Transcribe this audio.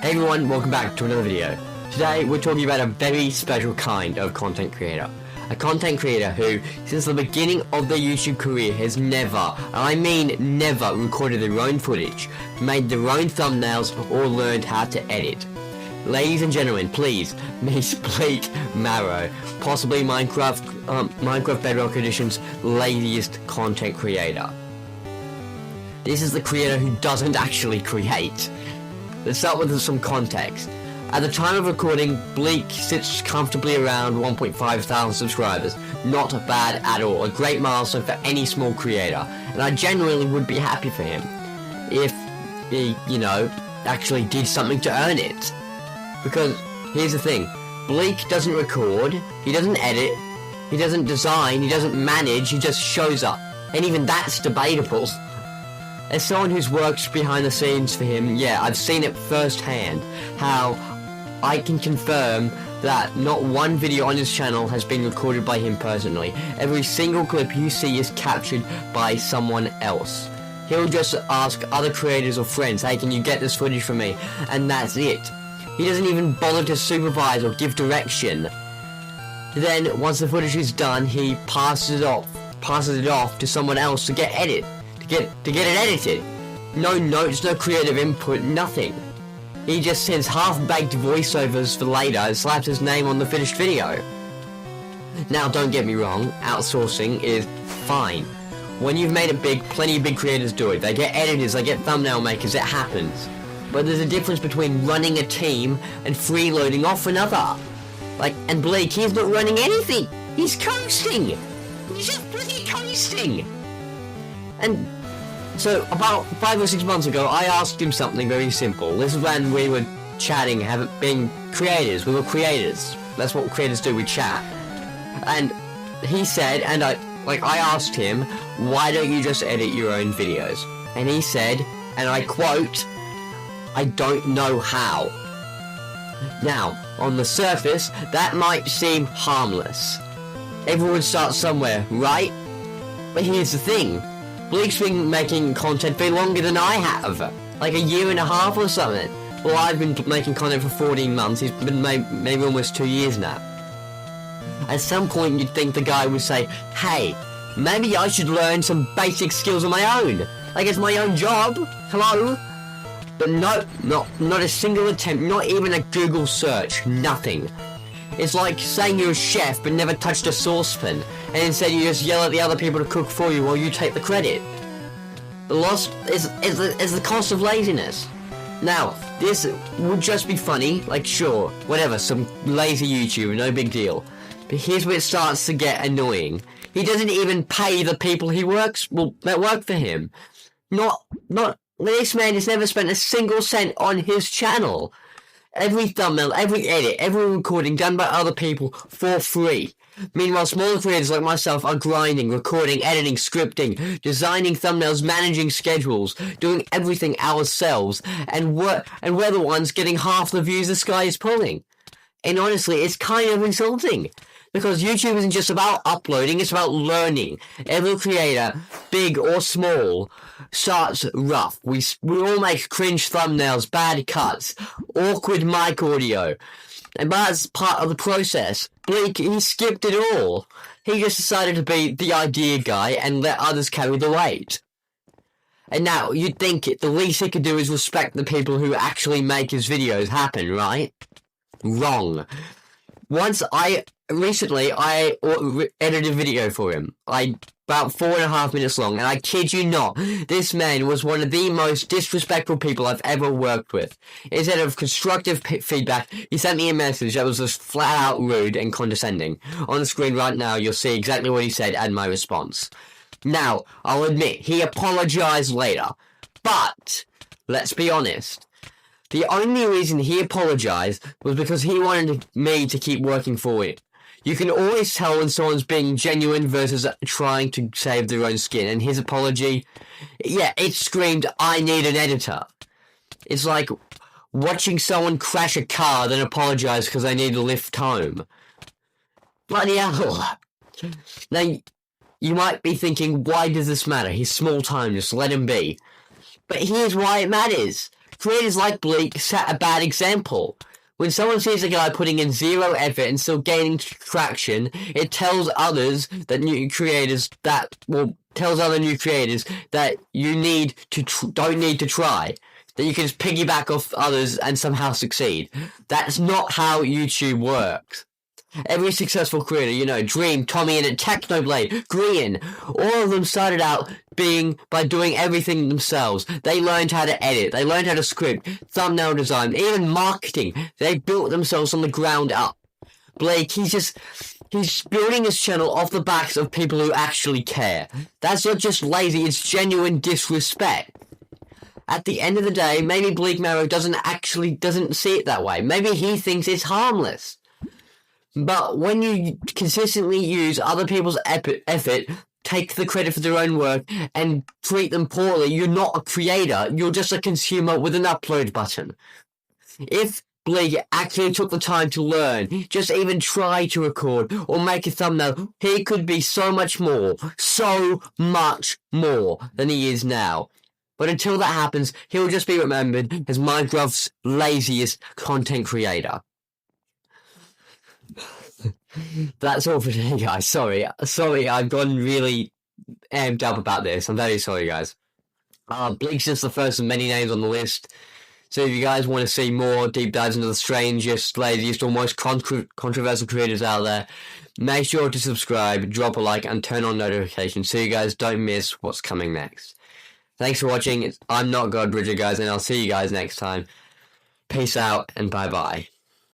Hey everyone, welcome back to another video. Today we're talking about a very special kind of content creator. A content creator who, since the beginning of their YouTube career, has never, and I mean never, recorded their own footage, made their own thumbnails, or learned how to edit. Ladies and gentlemen, please meet Bleak Marrow, possibly Minecraft Bedrock Edition's laziest content creator. This is the creator who doesn't actually create. Let's start with some context. At the time of recording, Bleak sits comfortably around 1,500 subscribers. Not bad at all. A great milestone for any small creator. And I genuinely would be happy for him if he, actually did something to earn it. Because, here's the thing. Bleak doesn't record, he doesn't edit, he doesn't design, he doesn't manage, he just shows up. And even that's debatable. As someone who's worked behind the scenes for him, yeah, I've seen it firsthand, how I can confirm that not one video on his channel has been recorded by him personally. Every single clip you see is captured by someone else. He'll just ask other creators or friends, hey, can you get this footage for me? And that's it. He doesn't even bother to supervise or give direction. Then, once the footage is done, he passes it off to someone else to get it edited. No notes, no creative input, nothing. He just sends half-baked voiceovers for later and slaps his name on the finished video. Now, don't get me wrong, outsourcing is fine. When you've made it big, plenty of big creators do it. They get editors, they get thumbnail makers, it happens. But there's a difference between running a team and freeloading off another. And Bleak, he's not running anything. He's coasting. He's just bloody coasting. And so, about 5 or 6 months ago, I asked him something very simple. This is when we were chatting, being creators. We were creators. That's what creators do, we chat. And he said, and I asked him, why don't you just edit your own videos? And he said, and I quote, I don't know how. Now, on the surface, that might seem harmless. Everyone starts somewhere, right? But here's the thing. Bleak's been making content for longer than I have. Like a year and a half or something. Well, I've been making content for 14 months. He's been maybe almost 2 years now. At some point, you'd think the guy would say, hey, maybe I should learn some basic skills on my own. Like it's my own job. Hello? But no, not a single attempt, not even a Google search, nothing. It's like saying you're a chef but never touched a saucepan, and instead you just yell at the other people to cook for you while you take the credit. The loss is the cost of laziness. Now, this would just be funny, sure, whatever, some lazy YouTuber, no big deal. But here's where it starts to get annoying. He doesn't even pay the people that work for him. This man has never spent a single cent on his channel. Every thumbnail, every edit, every recording done by other people for free. Meanwhile, smaller creators like myself are grinding, recording, editing, scripting, designing thumbnails, managing schedules, doing everything ourselves, and we're the ones getting half the views the sky is pulling. And honestly, it's kind of insulting. Because YouTube isn't just about uploading, it's about learning. Every creator, big or small, starts rough. We all make cringe thumbnails, bad cuts, awkward mic audio. And that's part of the process. Bleak, he skipped it all. He just decided to be the idea guy and let others carry the weight. And now, you'd think the least he could do is respect the people who actually make his videos happen, right? Wrong. Recently, I edited a video for him, about 4.5 minutes long, and I kid you not, this man was one of the most disrespectful people I've ever worked with. Instead of constructive feedback, he sent me a message that was just flat out rude and condescending. On the screen right now, you'll see exactly what he said and my response. Now, I'll admit, he apologized later, but, let's be honest. The only reason he apologized was because he wanted me to keep working for it. You can always tell when someone's being genuine versus trying to save their own skin, and his apology, yeah, it screamed, I need an editor. It's like watching someone crash a car then apologize because they need a lift home. Bloody hell. Now, you might be thinking, why does this matter? He's small time, just let him be. But here's why it matters. creators like Bleak set a bad example. When someone sees a guy putting in zero effort and still gaining traction, it tells others that tells other new creators that you don't need to try. That you can just piggyback off others and somehow succeed. That's not how YouTube works. Every successful creator, Dream, Tommy and Technoblade, Green, all of them started out by doing everything themselves. They learned how to edit, they learned how to script, thumbnail design, even marketing. They built themselves on the ground up. Blake, he's building his channel off the backs of people who actually care. That's not just lazy, it's genuine disrespect. At the end of the day, maybe Bleak Marrow doesn't see it that way. Maybe he thinks it's harmless. But when you consistently use other people's effort, take the credit for their own work, and treat them poorly, you're not a creator, you're just a consumer with an upload button. If Bleak actually took the time to learn, just even try to record or make a thumbnail, he could be so much more than he is now. But until that happens, he'll just be remembered as Minecraft's laziest content creator. That's all for today, guys. Sorry, I've gone really amped up about this. I'm very sorry, guys. Bleak's just the first of many names on the list. So if you guys want to see more deep dives into the strangest, laziest, or most controversial creators out there, make sure to subscribe, drop a like, and turn on notifications so you guys don't miss what's coming next. Thanks for watching. I'm not God Bridger, guys, and I'll see you guys next time. Peace out, and bye-bye.